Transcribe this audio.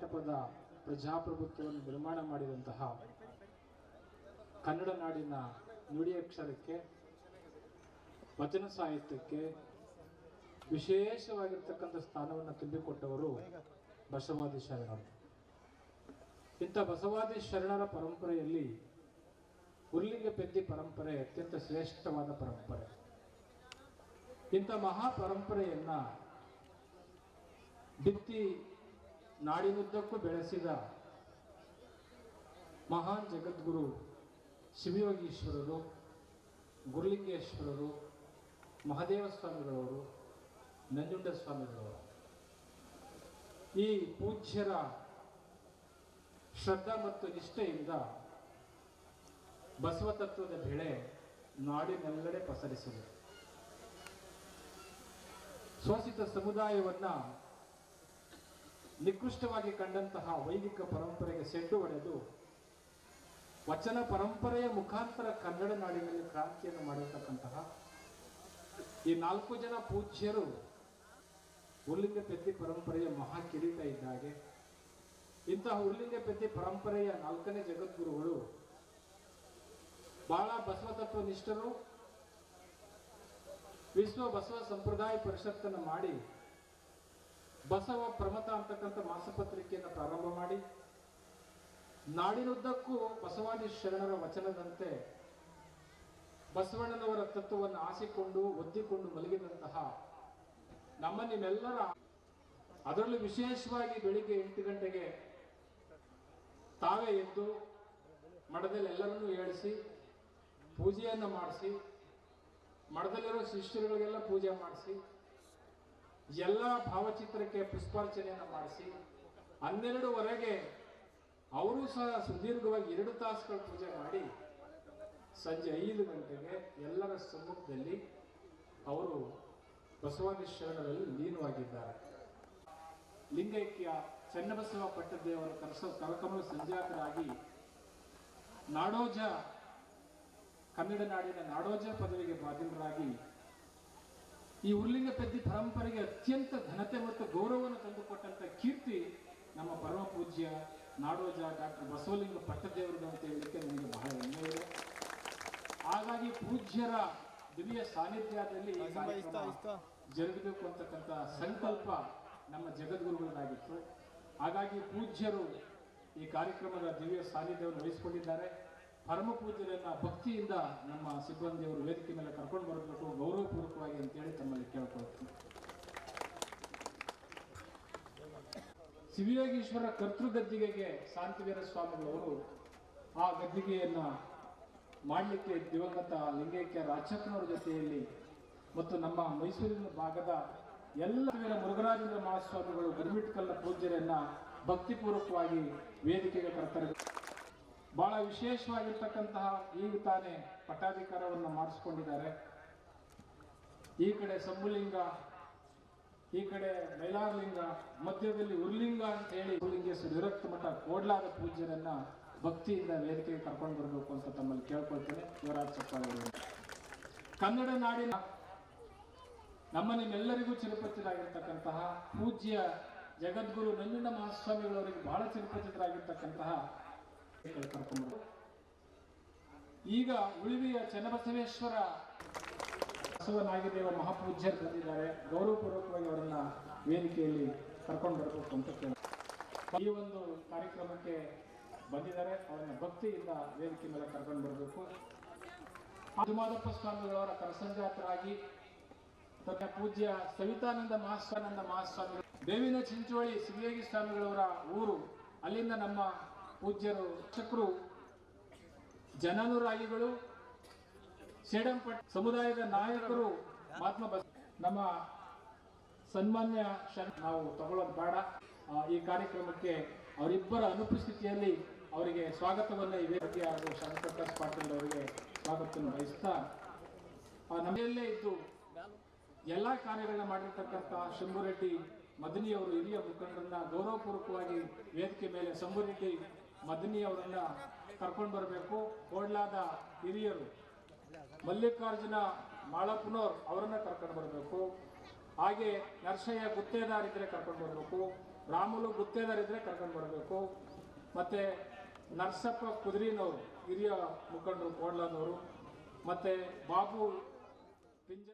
ಜನಪದ ಪ್ರಜಾಪ್ರಭುತ್ವವನ್ನು ನಿರ್ಮಾಣ ಮಾಡಿದಂತಹ ಕನ್ನಡ ನಾಡಿನ ನುಡಿ ಅಕ್ಷರಕ್ಕೆ, ವಚನ ಸಾಹಿತ್ಯಕ್ಕೆ ವಿಶೇಷವಾಗಿರ್ತಕ್ಕಂಥ ಸ್ಥಾನವನ್ನು ತುಂಬಿಕೊಟ್ಟವರು ಬಸವಾದಿ ಶರಣರು. ಇಂಥ ಬಸವಾದಿ ಶರಣರ ಪರಂಪರೆಯಲ್ಲಿ ಉರ್ಲಿಂಗ ಪೆದ್ದಿ ಪರಂಪರೆ ಅತ್ಯಂತ ಶ್ರೇಷ್ಠವಾದ ಪರಂಪರೆ. ಇಂಥ ಮಹಾಪರಂಪರೆಯನ್ನ ಬಿತ್ತಿ ನಾಡಿನುದ್ದಕ್ಕೂ ಬೆಳೆಸಿದ ಮಹಾನ್ ಜಗದ್ಗುರು ಶಿವಯೋಗೀಶ್ವರರು, ಗುರುಲಿಂಗೇಶ್ವರರು, ಮಹಾದೇವ ಸ್ವಾಮಿಗಳವರು, ನಂಜುಂಡ ಸ್ವಾಮಿಗಳವರು. ಈ ಪೂಜ್ಯರ ಶ್ರದ್ಧಾ ಮತ್ತು ನಿಷ್ಠೆಯಿಂದ ಬಸವ ತತ್ವದ ಬೆಳೆ ನಾಡಿನೆಲ್ಲೆಡೆ ಪಸರಿಸಿದೆ. ಶೋಷಿತ ಸಮುದಾಯವನ್ನ ನಿಕೃಷ್ಟವಾಗಿ ಕಂಡಂತಹ ವೈದಿಕ ಪರಂಪರೆಗೆ ಸೆಡ್ಡು ಹೊಡೆದು ವಚನ ಪರಂಪರೆಯ ಮುಖಾಂತರ ಕನ್ನಡ ನಾಡಿನಲ್ಲಿ ಕ್ರಾಂತಿಯನ್ನು ಮಾಡಿರ್ತಕ್ಕಂತಹ ಈ 4 ಜನ ಪೂಜ್ಯರು ಉರ್ಲಿಂಗ ಪೆದ್ದಿ ಪರಂಪರೆಯ ಮಹಾ ಕಿರೀಟ ಇದ್ದಾಗೆ. ಇಂತಹ ಉರ್ಲಿಂಗ ಪೆದ್ದಿ ಪರಂಪರೆಯ 4ನೇ ಜಗದ್ಗುರುಗಳು ಬಹಳ ಬಸವ ತತ್ವ ನಿಷ್ಠರು. ವಿಶ್ವ ಬಸವ ಸಂಪ್ರದಾಯ ಪರಿಷತ್ತನ್ನು ಮಾಡಿ ಬಸವ ಪ್ರಮತ ಅಂತಕ್ಕಂಥ ಮಾಸಪತ್ರಿಕೆಯನ್ನು ಪ್ರಾರಂಭ ಮಾಡಿ ನಾಡಿನುದ್ದಕ್ಕೂ ಬಸವಾದಿ ಶರಣರ ವಚನದಂತೆ ಬಸವಣ್ಣನವರ ತತ್ವವನ್ನು ಆಸಿಕೊಂಡು ಒದ್ದಿಕೊಂಡು ಮಲಗಿದಂತಹ ನಮ್ಮ ನಿಮ್ಮೆಲ್ಲರ, ಅದರಲ್ಲೂ ವಿಶೇಷವಾಗಿ ಬೆಳಿಗ್ಗೆ 8 ಗಂಟೆಗೆ ತಾವೇ ಎದ್ದು ಮಠದಲ್ಲಿ ಎಲ್ಲರನ್ನೂ ಏಳಿಸಿ ಪೂಜೆಯನ್ನು ಮಾಡಿಸಿ, ಮಠದಲ್ಲಿರೋ ಶಿಷ್ಯರುಗಳಿಗೆಲ್ಲ ಪೂಜೆ ಮಾಡಿಸಿ, ಎಲ್ಲ ಭಾವಚಿತ್ರಕ್ಕೆ ಪುಷ್ಪಾರ್ಚನೆಯನ್ನು ಮಾಡಿಸಿ 12ವರೆಗೆ ಅವರು ಸಹ ಸುದೀರ್ಘವಾಗಿ 2 ತಾಸುಗಳ ಪೂಜೆ ಮಾಡಿ ಸಂಜೆ 5 ಗಂಟೆಗೆ ಎಲ್ಲರ ಸಮ್ಮುಖದಲ್ಲಿ ಅವರು ಬಸವಾದಿ ಶರಣರಲ್ಲಿ ಲೀನವಾಗಿದ್ದಾರೆ. ಲಿಂಗೈಕ್ಯ ಚನ್ನಬಸವ ಪಟ್ಟದೇವರ ಕರಕಮಲ ಸಂಜಾತರಾಗಿ ನಾಡೋಜ, ಕನ್ನಡ ನಾಡಿನ ನಾಡೋಜ ಪದವಿಗೆ ಬಾಧ್ಯರಾಗಿ ಈ ಉರ್ಲಿಂಗ ಪೆದ್ದಿ ಪರಂಪರೆಗೆ ಅತ್ಯಂತ ಘನತೆ ಮತ್ತು ಗೌರವವನ್ನು ತಂದುಕೊಟ್ಟಂತ ಕೀರ್ತಿ ನಮ್ಮ ಪರಮ ಪೂಜ್ಯ ನಾಡೋಜ ಡಾಕ್ಟರ್ ಬಸವಲಿಂಗ ಪಟ್ಟದೇವರದು ಅಂತ ಹೇಳಲಿಕ್ಕೆ ನನಗೆ ಬಹಳ ಹೆಮ್ಮೆ ಇದೆ. ಹಾಗಾಗಿ ಪೂಜ್ಯರ ದಿವ್ಯ ಸಾನ್ನಿಧ್ಯದಲ್ಲಿ ಜರುಗಬೇಕು ಅಂತಕ್ಕಂಥ ಸಂಕಲ್ಪ ನಮ್ಮ ಜಗದ್ಗುರುಗಳದಾಗಿತ್ತು. ಹಾಗಾಗಿ ಪೂಜ್ಯರು ಈ ಕಾರ್ಯಕ್ರಮದ ದಿವ್ಯ ಸಾನ್ನಿಧ್ಯವನ್ನು ವಹಿಸಿಕೊಂಡಿದ್ದಾರೆ. ಪರಮ ಪೂಜ್ಯರನ್ನ ಭಕ್ತಿಯಿಂದ ನಮ್ಮ ಸಿಬ್ಬಂದಿಯವರು ವೇದಿಕೆ ಮೇಲೆ ಕರ್ಕೊಂಡು ಬರಬೇಕು ಗೌರವಪೂರ್ವಕವಾಗಿ ಅಂತೇಳಿ ತಮ್ಮಲ್ಲಿ ಕೇಳ್ಕೊಳ್ತೀನಿ. ಶಿವಯೋಗೀಶ್ವರ ಕರ್ತೃಗದ್ದಿಗೆಗೆ ಶಾಂತಿವೀರ ಸ್ವಾಮಿಗಳವರು ಆ ಗದ್ದಿಗೆಯನ್ನ ಮಾಡಲಿಕ್ಕೆ ದಿವಂಗತ ಲಿಂಗೈಕ್ಯ ರಾಜಪ್ಪನವರ ಜೊತೆಯಲ್ಲಿ ಮತ್ತು ನಮ್ಮ ಮೈಸೂರಿನ ಭಾಗದ ಎಲ್ಲ ಮುರುಘರಾಜೇಂದ್ರ ಮಹಾಸ್ವಾಮಿಗಳು ಗುರುಮಿಟ್ಕಲ್ಲ ಪೂಜ್ಯರನ್ನ ಭಕ್ತಿಪೂರ್ವಕವಾಗಿ ವೇದಿಕೆಗೆ ಕರ್ತಾರೆ. ಬಹಳ ವಿಶೇಷವಾಗಿರ್ತಕ್ಕಂತಹ ಈಗ ತಾನೇ ಪಟ್ಟಾಧಿಕಾರವನ್ನು ಮಾಡಿಸ್ಕೊಂಡಿದ್ದಾರೆ. ಈ ಕಡೆ ಸಂಬುಲಿಂಗ, ಈ ಕಡೆ ಮೈಲಾರಲಿಂಗ, ಮಧ್ಯದಲ್ಲಿ ಉರ್ಲಿಂಗ ಅಂತ ಹೇಳಿ ಉರ್ಲಿಂಗೇಶ್ವರ ವಿರಕ್ತ ಮಠ ಕೋಡ್ಲಾದ ಪೂಜ್ಯರನ್ನ ಭಕ್ತಿಯಿಂದ ವೇದಿಕೆಗೆ ಕರ್ಕೊಂಡು ಬರಬೇಕು ಅಂತ ತಮ್ಮಲ್ಲಿ ಕೇಳ್ಕೊಳ್ತೇನೆ. ಯುವರಾಜ್ ಚಪ್ಪಾಳೆ. ಕನ್ನಡ ನಾಡಿನ ನಮ್ಮ ನಿಮ್ಮೆಲ್ಲರಿಗೂ ಚಿರಪರಿಚಿತರಾಗಿರ್ತಕ್ಕಂತಹ ಪೂಜ್ಯ ಜಗದ್ಗುರು ನಂಜುಂಡ ಮಹಾಸ್ವಾಮಿಗಳವರಿಗೆ ಬಹಳ ಚಿರಪರಿಚಿತರಾಗಿರ್ತಕ್ಕಂತಹ ಕರ್ಕೊಂಡು ಈಗ ಉಳಿವಿಯ ಚನ್ನಬಸವೇಶ್ವರ ಬಸವನಾಗಿದೇವ ಮಹಾಪೂಜ್ಯರು ಬಂದಿದ್ದಾರೆ. ಗೌರವಪೂರ್ವಕವಾಗಿ ಅವರನ್ನ ವೇದಿಕೆಯಲ್ಲಿ ಕರ್ಕೊಂಡು ಬರಬೇಕು ಅಂತ ಕೇಳಿ ಈ ಒಂದು ಕಾರ್ಯಕ್ರಮಕ್ಕೆ ಬಂದಿದ್ದಾರೆ. ಅವರನ್ನ ಭಕ್ತಿಯಿಂದ ವೇದಿಕೆ ಮೇಲೆ ಕರ್ಕೊಂಡು ಬರಬೇಕು. ಮಧುಮಾದಪ್ಪ ಸ್ವಾಮಿಗಳವರ ಕರಸಂಜಾತರಾಗಿ ಪೂಜ್ಯ ಸವಿತಾನಂದ ಮಹಾಸ್ವಾಮಿಗಳು, ಬೇವಿನ ಚಿಂಚೋಳಿ ಶಿವಯೋಗಿ ಸ್ವಾಮಿಗಳವರ ಊರು, ಅಲ್ಲಿಂದ ನಮ್ಮ ಪೂಜ್ಯರು ಶಿಕ್ಷಕರು, ಜನಾನುರಾಗಿಗಳು, ಸೇಡಂಪಟ್ಟ ಸಮುದಾಯದ ನಾಯಕರು, ಮಹಾತ್ಮ ನಮ್ಮ ಸನ್ಮಾನ್ಯ ನಾವು ತಗೊಳ್ಳೋದು ಬೇಡ. ಈ ಕಾರ್ಯಕ್ರಮಕ್ಕೆ ಅವರಿಬ್ಬರ ಅನುಪಸ್ಥಿತಿಯಲ್ಲಿ ಅವರಿಗೆ ಸ್ವಾಗತವನ್ನು ಈ ವೇದಿಕೆ ಹಾಗೂ ಶಾಂತಪ್ರಕಾಶ್ ಪಾಟೀಲ್ ಅವರಿಗೆ ಸ್ವಾಗತವನ್ನು ವಹಿಸ್ತಾ ನಮ್ಮಲ್ಲೇ ಇದ್ದು ಎಲ್ಲ ಕಾರ್ಯಗಳನ್ನ ಮಾಡಿರ್ತಕ್ಕಂಥ ಶಂಭುರೆಡ್ಡಿ ಮದನಿಯವರು ಹಿರಿಯ ಮುಖಂಡರನ್ನ ಗೌರವಪೂರ್ವಕವಾಗಿ ವೇದಿಕೆ ಮೇಲೆ ಶಂಭುರೆಡ್ಡಿ ಮದನಿಯವರನ್ನ ಕರ್ಕೊಂಡು ಬರಬೇಕು. ಕೋಡ್ಲಾದ ಹಿರಿಯರು ಮಲ್ಲಿಕಾರ್ಜುನ ಮಾಳಪ್ಪನವ್ರು ಅವರನ್ನ ಕರ್ಕೊಂಡು ಬರಬೇಕು. ಹಾಗೆ ನರಸಯ್ಯ ಗುತ್ತೇದಾರ್ ಇದ್ರೆ ಕರ್ಕೊಂಡು ಬರಬೇಕು. ರಾಮುಲು ಗುತ್ತೇದಾರ್ ಇದ್ರೆ ಕರ್ಕೊಂಡು ಬರಬೇಕು. ಮತ್ತು ನರಸಪ್ಪ ಕುದುರಿನವರು ಹಿರಿಯ ಮುಖಂಡರು ಕೋಡ್ಲನವರು, ಮತ್ತು ಬಾಬು ಪಿಂಜ